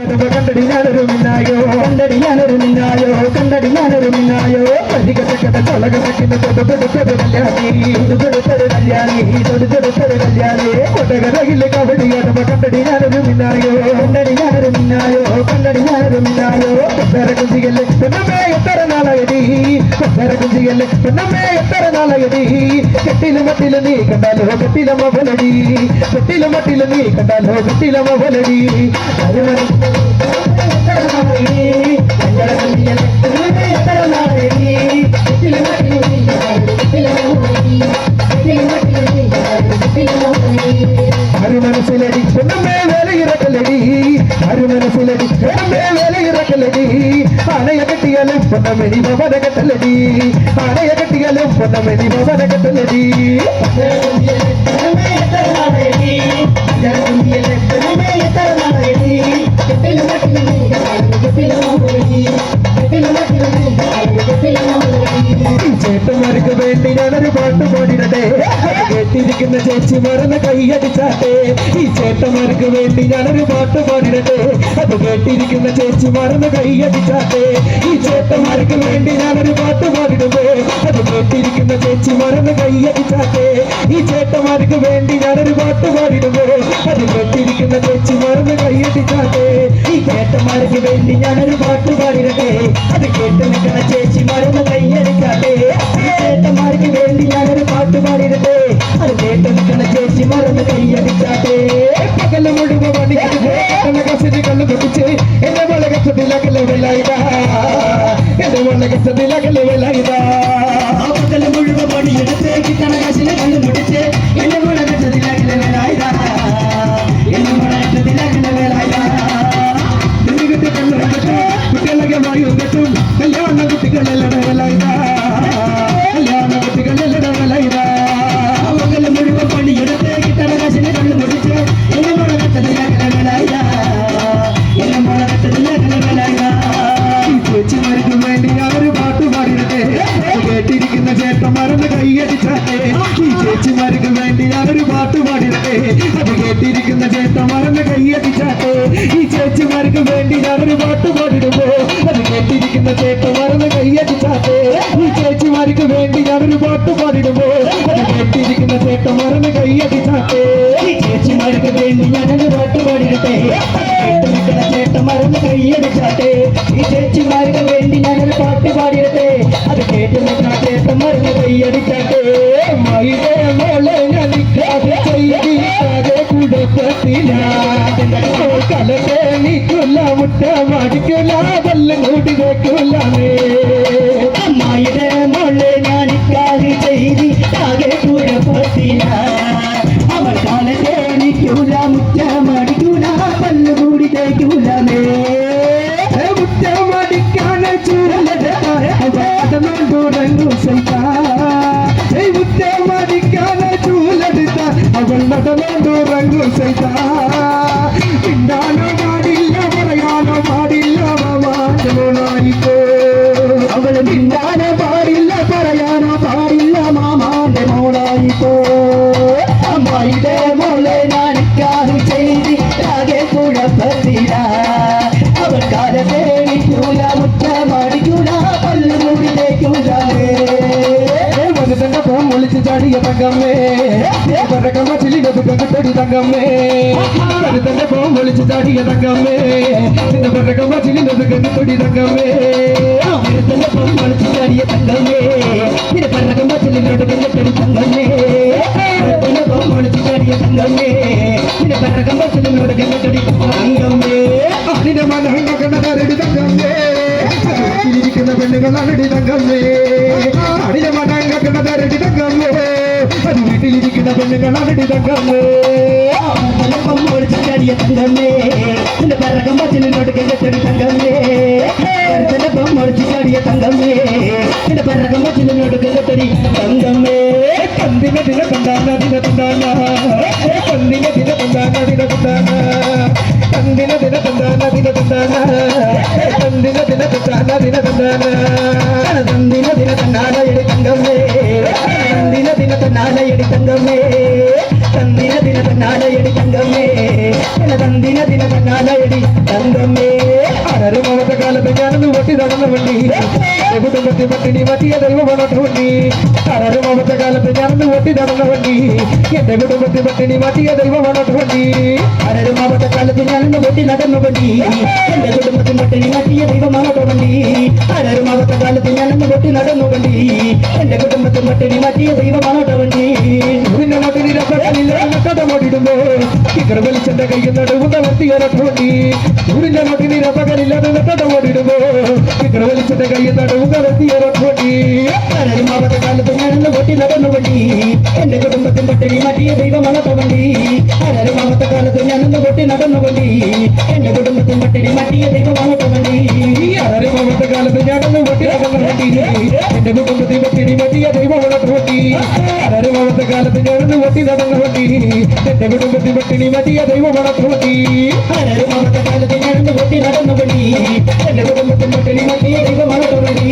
കണ്ടടി ഞാനൊരു മിന്നായോ കണ്ടടി ഞാനൊരു മിന്നായോ കണ്ടടി ഞാനൊരു മിന്നായോ പരികടക്കട ചളകടക്കിന് തൊടുപെടുത്തൊരു കല്യാണി തൊടുപെടുത്തൊരു കല്യാണി തൊടുപെടുത്തൊരു കല്യാണി കൊടകരയിലെ കബഡിയാടുമ്പ കണ്ടടി ഞാനൊരു മിന്നായോ കണ്ടടി ഞാനൊരു മിന്നായോ കണ്ടടി ഞാനൊരു മിന്നായോ കൊട്ടരകുഞ്ചിയല്ലേ പെണ്ണമ്മേ എത്ര നാളായടി കൊട്ടരകുഞ്ചിയല്ലേ പെണ്ണമ്മേ എത്ര നാളായടി കെട്ടിലും മട്ടിലും നീ കണ്ടാലോ കെട്ടിലമ്മ വലടി കെട്ടിലും മട്ടിലും നീ കണ്ടാലോ കെട്ടിലമ്മ വലടി മനസ്സിലടി പെണ്ണമ്മേ വേലയിറക്കലടി ആര് മനസ്സിലടി പെണ്ണമ്മേ വേലയിറക്കലടി ആനയ കെട്ടിയാലും പൊന്നമണി ഭവന കെട്ടലടി ആനയ കെട്ടിയാലും പൊന്നമണി ഭവന കെട്ടലടി ചേട്ടന്മാർക്ക് വേണ്ടി ഞാനൊരു പാട്ട് പാടിടട്ടെ കേട്ടിരിക്കുന്ന ചേച്ചി മറന്ന് കൈയടിച്ചാട്ടെ ഈ ചേട്ടന്മാർക്ക് വേണ്ടി ഞാനൊരു പാട്ട് പാടിടട്ടെ അത് കേട്ടിരിക്കുന്ന ചേച്ചി മറന്ന് കൈയടിച്ചാട്ടെ ഈ ചേട്ടന്മാർക്ക് വേണ്ടി ഞാനൊരു പാട്ട് പാടിടുമ്പോ അത് കേട്ടിരിക്കുന്ന ചേച്ചി മറന്ന് കൈയടിച്ചാട്ടെ ഈ ചേട്ടന്മാർക്ക് വേണ്ടി ഞാനൊരു പാട്ട് പാടിടുമ്പോ അത് കേട്ടിരിക്കുന്ന ചേച്ചി മറന്ന് കൈയടിച്ചാട്ടെ ഈ ചേട്ടന്മാർക്ക് വേണ്ടി ഞാനൊരു പാട്ട് പാടിടട്ടെ അത് കേട്ട് നിൽക്കുന്ന ചേച്ചി മറന്ന് കൈയടിച്ചാട്ടെ ഈ ചേട്ടന്മാർക്ക് വേണ്ടി ഞാനൊരു പാട്ട് പാടിടട്ടെ അത് കേട്ട് നിൽക്കുന്ന ചേച്ചി മറന്ന് കൈയടിച്ചാട്ടെ പകല് മുഴുവൻ പണികസിന് കണ്ണു പൊട്ടിച്ച് എന്റെ വളകത്തിലകലെ വിലയിതാ എന്റെ വളകത്തിലകലെ വിലയിതാ പകല് മുഴുവൻ പണിയെടുത്ത് കിട്ടണകസിന് കണ്ണു പൊട്ടിച്ച് എന്റെ വളകത്തിലകലെ വിലയിതാ എന്റെ വളകത്തിലകലെ വിലയിതാ കുട്ടികളൊക്കെ വായു കെട്ടും കല്യാണ കുട്ടികളെല്ലാം വിലയിതാ കല്യാണ കുട്ടികളെല്ലാം വിലയിതാ പകല് മുഴുവൻ പണിയെടുത്ത് കിട്ടണകസിന് കണ്ണു പൊട്ടിച്ച് എന്റെ വളകത്തിലകലെ വിലയിതാ എന്റെ വളകത്തിലകലെ വിലയിതാ ചേച്ചിമാർക്ക് വേണ്ടി ഞാനൊരു പാട്ട് പാടിടട്ടെ കേട്ടിരിക്കുന്ന ചേട്ടൻ മറന്ന് കൈയടിച്ചാട്ടെ ഈ ചേച്ചിമാർക്ക് വേണ്ടി ഞാനൊരു പാട്ട് പാടിടട്ടെ അത് കേട്ടിരിക്കുന്ന ചേട്ടൻ മറന്ന് കൈയടിച്ചാട്ടെ ഈ ചേച്ചിമാർക്ക് വേണ്ടി ഞാനൊരു പാട്ട് പാടിടുമ്പോ അത് കേട്ടിരിക്കുന്ന ചേട്ടൻ മറന്ന് കൈയടിച്ചാട്ടെ ഈ ചേച്ചിമാർക്ക് വേണ്ടി ഞാനൊരു പാട്ട് പാടിടുമ്പോ അത് കേട്ടിരിക്കുന്ന ചേട്ടൻ മറന്ന് കൈയടിച്ചാട്ടെ ഈ ചേച്ചിമാർക്ക് വേണ്ടി ഞാനൊരു പാട്ട് പാടിടട്ടെ കേട്ടിരിക്കുന്ന ചേട്ടൻ മറന്ന് കൈയടിച്ചാട്ടെ ഈ ചേച്ചിമാർക്ക് വേണ്ടി ഞാനൊരു പാട്ട് പാടിടട്ടെ അത് കേട്ട് നിൽക്കുന്ന ചേട്ടൻ മറന്ന് കൈയടിച്ചാട്ടെ മൈതേ മോളെ ഞാനിക്കാതെ ചെയ്തിക്കാതെ കുടപ്പത്തില കലത്തെ നീക്കുള്ള മുട്ട മാടിക്കില്ല വല്ലം കൂടി വെക്കില്ലാമേ മൈതേ മോളെ ഞാനിക്കാതെ ചെയ്തിക്കാതെ കുടപ്പത്തില അവൾ കാലത്തെ നീക്കൂല മുട്ട മാടിക്കൂല വല്ലം കൂടി തേക്കൂലമേ മുറ്റമടിക്കാന ചൂലടങ്ങും മുറ്റമടിക്കാന ചൂലെടുത്ത അവൾ നടന്നുറങ്ങും മിണ്ടാനോ പാടില്ല പറയാനോ പാടില്ല മാമാനായിക്കോ അവൾ മിണ്ടാനോ പാടില്ല പറയാനോ പാടില്ല മാമാന്റെ മോളായിക്കോ അമ്മായിടെ മോളെ ഞാനിക്കാതെ ചെയ്തി ആകെ കുഴപ്പത്തില്ല അവൾ കാലത്തെ എനിക്കൂല മുറ്റമടിക്കൂല പല്ലുകൂടിലേക്കൂലേ ഫോൺ വിളിച്ച് ചാടിയ തങ്കമ്മേ പറക്കമ്മ ചിലിനത് കണ്ടടി തങ്കമ്മേ തന്റെ ഫോൺ വിളിച്ച് ചാടിയ തങ്കമ്മേ നിന്റെ പറക്കമ്മ ചിലിനത് കണ്ടടി തങ്കമ്മേ തന്റെ ഫോൺ വിളിച്ച് ചാടിയ തങ്കമ്മേ നിന്റെ പറക്കമ്മ ചിലിനോട് കണ്ടടി തങ്കമ്മേ തന്റെ ഫോൺ വിളിച്ച് ചാടിയ തങ്കമ്മേ നിന്റെ പറക്കമ്മ ചിലിനോട് കണ്ടടി തങ്കമ്മേ നിന്റെ മനഹങ്ങ കണ്ടടി തങ്കമ്മേ ിരിക്കുന്ന പെണ്ണുങ്ങളാണടി തങ്കമ്മേ അടിന്റെ മടങ്ങ കണ്ടടി തങ്കമ്മേ അത് വീട്ടിലിരിക്കുന്ന പെണ്ണുങ്ങളാണടി തങ്കമ്മേ ചാടിയ തങ്കമ്മേ നിന്റെ പറക്കമ്മ ചിലിനോട് കണ്ടടി തങ്കമ്മേ ചാടിയ തങ്കമ്മേ നിന്റെ പറക്കമ്മ ചിലിനോട് കണ്ടടി തങ്കമ്മേ കന്തിന ദിന കൊണ്ടാന ദിന കൊണ്ടാന കന്തിന ദിന കൊണ്ടാന ദിന കൊണ്ടാന കന്തിന ദിന കൊണ്ടാന ദിന കൊണ്ടാന കന്തിന ദിന കൊണ്ടാന ദിന കൊണ്ടാന കന്തിന ദിന കൊണ്ടാന എടി തങ്കമ്മേ കന്തിന ദിന കൊണ്ടാന എടി തങ്കമ്മേ കന്തിന ദിന തന്നാലയടി തങ്കമ്മേ തന്തിന ദിന തന്നാലയടി തങ്കമ്മേ അരമാവത്തെ കാലത്ത് ഞാനൊന്ന് പൊട്ടി നടന്ന വണ്ടി കുടുംബത്തിൽ പട്ടിണി മാറ്റിയ ദൈവമാണോട്ട് വണ്ടി അരമാവത്തെ കാലത്ത് ഞാനൊന്ന് പൊട്ടി നടന്ന വണ്ടി എന്റെ കുടുംബത്തിൽ പട്ടിണി മാറ്റിയ ദൈവമാണോട്ട് വണ്ടി അരമാവത്തെ കാലത്ത് ഞാനൊന്ന് പൊട്ടി നടന്നു വണ്ടി എന്റെ കുടുംബത്തിൽ പട്ടിണി മാറ്റിയ ദൈവമാണോട്ടോ വണ്ടി അരമാവത്തെ കാലത്ത് ഞാനൊന്ന് പൊട്ടി നടന്നു വണ്ടി എന്റെ കുടുംബത്തിൽ പട്ടിണി മാറ്റിയ ദൈവമാണോട്ടോ വണ്ടി പിന്നെ നാട്ടിൽ കടമോടിടുമ്പോ ഇക്കട വലിച്ചെന്റെ കയ്യിൽ നടുവുന്ന വർത്തിയൊരൊട്ട് വണ്ടി ഊരിന്റെ നാട്ടിൽ പകലില്ലാതെ കടമോടിടുമ്പോ ഇക്കട വലിച്ചെന്റെ കയ്യിൽ നടുവുന്ന വർത്തിയൊരൊട്ട് വണ്ടി അരമാവത്തെ കാലത്ത് ഞാനൊന്ന് പൊട്ടി നടന്നു വണ്ടി എന്റെ കുടുംബത്തിൽ പട്ടിണി മാറ്റിയ ദൈവമാണോട്ടോ വണ്ടി അരമാവത്തെ കാലത്ത് ഞാനൊന്ന് പൊട്ടി നടന്നു വണ്ടി എന്റെ കുടുംബത്തിൽ പട്ടിണി മാറ്റിയ ദൈവമാണോട്ടോ വണ്ടി അരമാവത്തെ കാലത്ത് ഞാനൊന്ന് പൊട്ടി നടന്ന വണ്ടി എന്റെ കുടുംബത്തിൽ പട്ടിണി മാറ്റിയ ദൈവമാണോട്ട് വണ്ടി അരമാവത്തെ കാലത്ത് ഞാനൊന്ന് പൊട്ടി നടന്ന വണ്ടി എന്റെ കുടുംബത്തിൽ പട്ടിണി മാറ്റിയ ദൈവമാണോട്ട് വണ്ടി അരമാവത്തെ കാലത്ത് ഞാനൊന്ന് പൊട്ടി നടന്നു വണ്ടി എന്റെ കുടുംബത്തിൽ പട്ടിണി മാറ്റിയ ദൈവമാണോട്ടോ വണ്ടി